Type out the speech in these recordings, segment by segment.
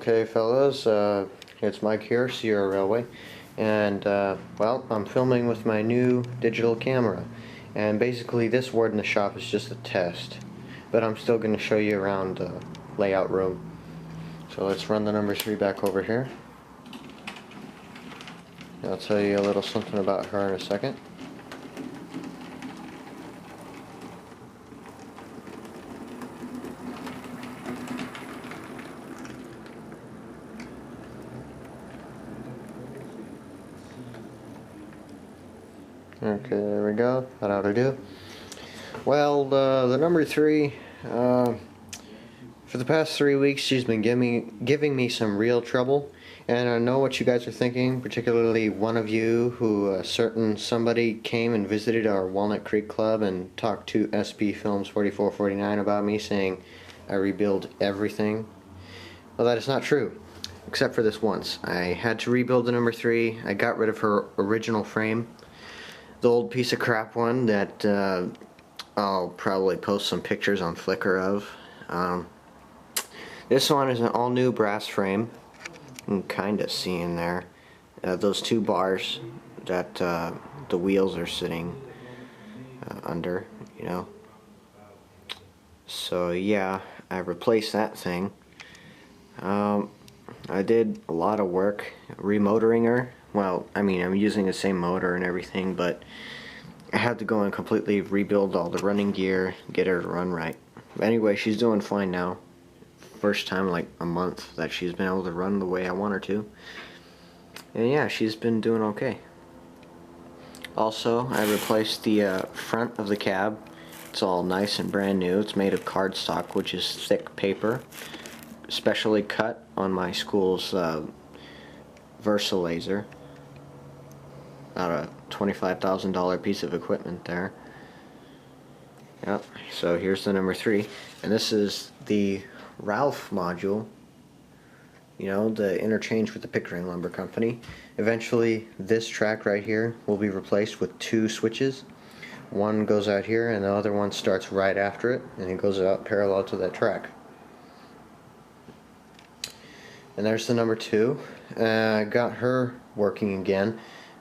Okay, fellas, it's Mike here, Sierra Railway, and well, I'm filming with my new digital camera, and basically this word in the shop is just a test, but I'm still going to show you around the layout room. So let's run the number 3 back over here. I'll tell you a little something about her in a second. Okay, there we go. That ought to do. Well, the number 3, for the past 3 weeks, she's been giving me some real trouble, and I know what you guys are thinking, particularly one of you who somebody came and visited our Walnut Creek Club and talked to SB Films 4449 about me, saying I rebuild everything. Well, that is not true, except for this once. I had to rebuild the number 3. I got rid of her original frame, the old piece of crap one that I'll probably post some pictures on Flickr of. This one is an all new brass frame. You can kind of see in there those 2 bars that the wheels are sitting under, you know. So yeah, I replaced that thing. I did a lot of work remotoring her. Well, I mean, I'm using the same motor and everything, but I had to go and completely rebuild all the running gear, get her to run right. Anyway, she's doing fine now. First time in like a month that she's been able to run the way I want her to. And yeah, she's been doing okay. Also, I replaced the front of the cab. It's all nice and brand new. It's made of cardstock, which is thick paper, specially cut on my school's Versa laser. About a $25,000 piece of equipment there. Yep, so here's the number 3, and this is the Ralph module, you know, the interchange with the Pickering Lumber Company. Eventually this track right here will be replaced with 2 switches. One goes out here and the other one starts right after it, and it goes out parallel to that track. And there's the number 2. I got her working again.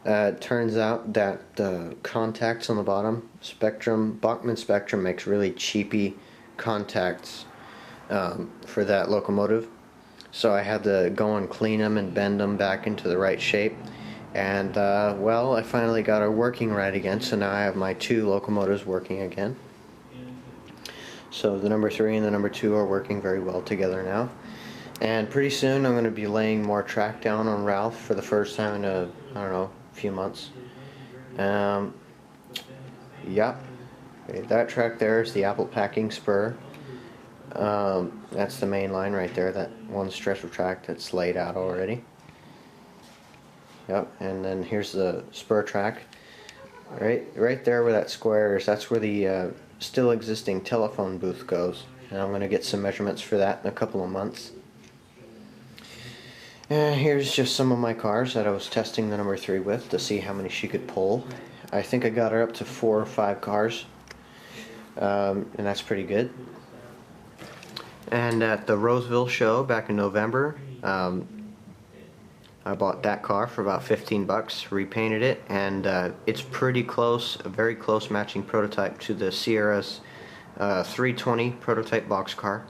It turns out that the contacts on the bottom, Bachmann Spectrum makes really cheapy contacts for that locomotive. So I had to go and clean them and bend them back into the right shape. And well, I finally got her working right again, so now I have my 2 locomotives working again. So the number 3 and the number 2 are working very well together now. And pretty soon I'm going to be laying more track down on Ralph for the first time in a, I don't know, few months. Yep, that track there is the apple packing spur. That's the main line right there, that one stretch of track that's laid out already. Yep, and then here's the spur track. Right there where that square is, that's where the still existing telephone booth goes. And I'm going to get some measurements for that in a couple of months. And here's just some of my cars that I was testing the number 3 with to see how many she could pull. I think I got her up to 4 or 5 cars, and that's pretty good. And at the Roseville show back in November, I bought that car for about 15 bucks, repainted it, and it's pretty close, a very close matching prototype to the Sierra's 320 prototype boxcar,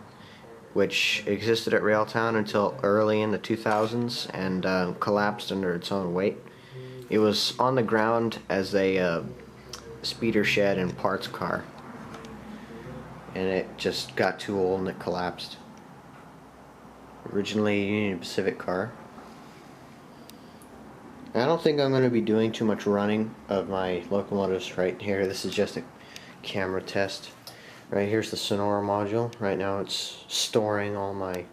which existed at Railtown until early in the 2000s and collapsed under its own weight. It was on the ground as a speeder shed and parts car, and it just got too old and it collapsed. Originally a Union Pacific car. I don't think I'm going to be doing too much running of my locomotives right here. This is just a camera test. Right here's the Sonora Module. Right now it's storing all my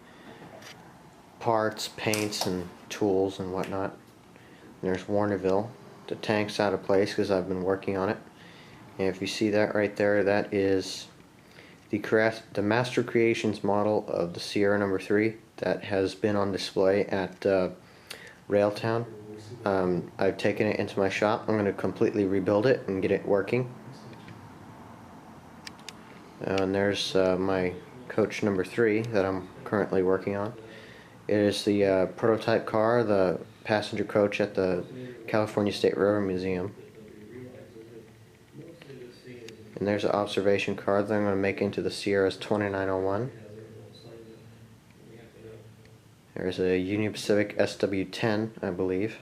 parts, paints, and tools and whatnot. And there's Warnerville. The tank's out of place because I've been working on it. And if you see that right there, that is the Master Creations model of the Sierra number 3 that has been on display at Railtown. I've taken it into my shop. I'm going to completely rebuild it and get it working. And there's my coach number 3 that I'm currently working on. It is the prototype car, the passenger coach at the California State Railroad Museum. And there's an observation card that I'm going to make into the Sierra's 2901. There's a Union Pacific SW10, I believe.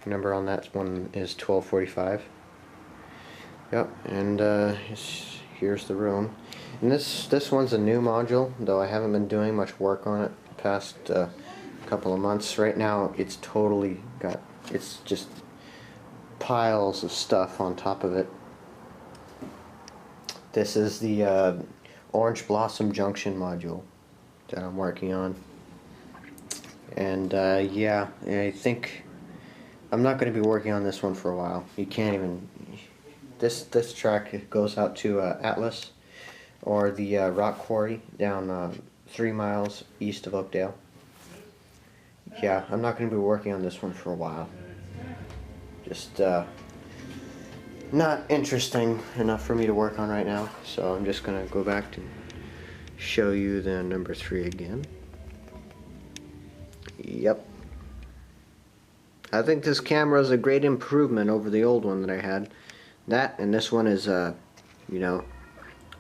Number on that one is 1245. Yep, and here's the room. And this one's a new module, though I haven't been doing much work on it the past couple of months. Right now, it's just piles of stuff on top of it. This is the Orange Blossom Junction module that I'm working on. And yeah, I think I'm not going to be working on this one for a while. You can't even... This track goes out to Atlas, or the rock quarry down 3 miles east of Oakdale. Yeah, I'm not going to be working on this one for a while. Just not interesting enough for me to work on right now, so I'm just going to go back to show you the number 3 again. Yep. I think this camera is a great improvement over the old one that I had. That and this one is, you know,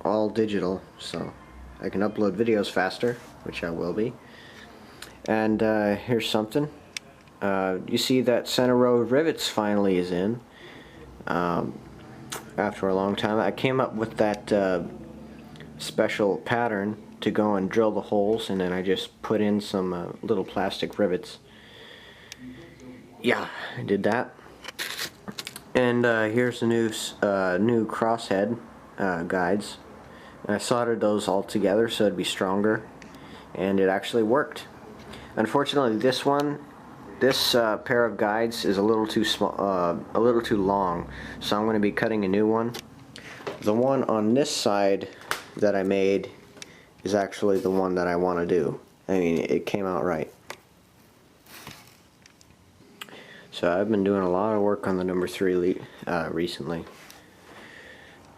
all digital, so I can upload videos faster, which I will be. And here's something. You see that center row rivets finally is in. After a long time, I came up with that special pattern to go and drill the holes, and then I just put in some little plastic rivets. Yeah, I did that. And here's the new crosshead guides. And I soldered those all together so it'd be stronger, and it actually worked. Unfortunately, this pair of guides is a little too small, a little too long, so I'm going to be cutting a new one. The one on this side that I made is actually the one that I want to do. I mean, it came out right. So I've been doing a lot of work on the number 3 recently.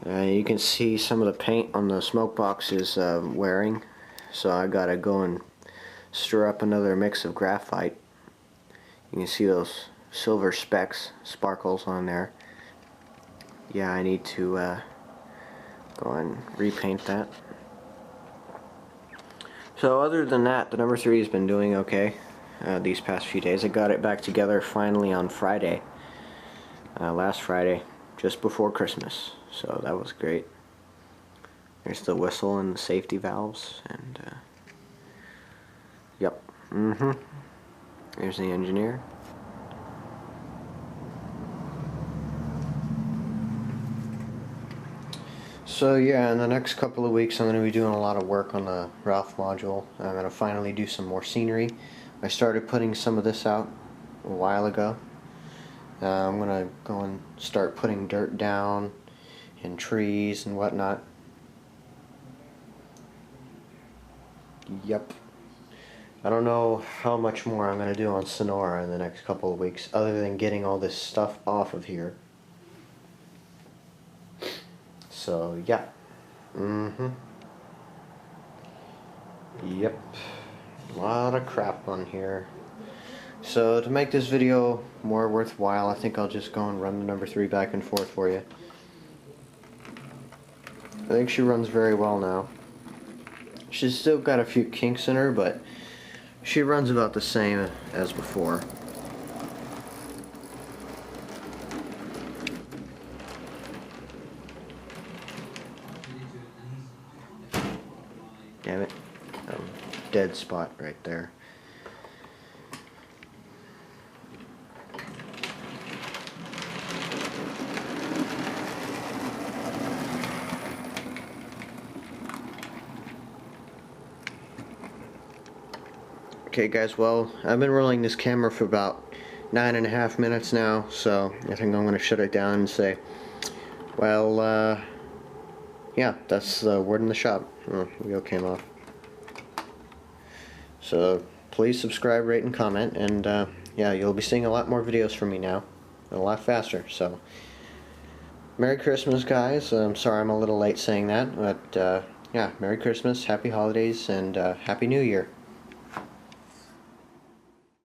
You can see some of the paint on the smoke box is wearing, so I gotta go and stir up another mix of graphite. You can see those silver sparkles on there. Yeah, I need to go and repaint that. So other than that, the number 3 has been doing okay these past few days. I got it back together finally on Friday, last Friday, just before Christmas. So that was great. There's the whistle and the safety valves, and yep. There's the engineer. So yeah, in the next couple of weeks I'm going to be doing a lot of work on the Ralph module. I'm going to finally do some more scenery. I started putting some of this out a while ago. I'm going to go and start putting dirt down and trees and whatnot. Yep. I don't know how much more I'm going to do on Sonora in the next couple of weeks, other than getting all this stuff off of here. So, yeah. Yep. A lot of crap on here. So, to make this video more worthwhile, I think I'll just go and run the number 3 back and forth for you. I think she runs very well now. She's still got a few kinks in her, but she runs about the same as before. Damn it. Dead spot right there. Okay guys, well, I've been rolling this camera for about 9.5 minutes now, so I think I'm going to shut it down and say, well, yeah, that's the word in the shop. Oh, the wheel came off. So, please subscribe, rate, and comment, and yeah, you'll be seeing a lot more videos from me now, and a lot faster, so. Merry Christmas, guys. I'm sorry I'm a little late saying that, but yeah, Merry Christmas, Happy Holidays, and Happy New Year.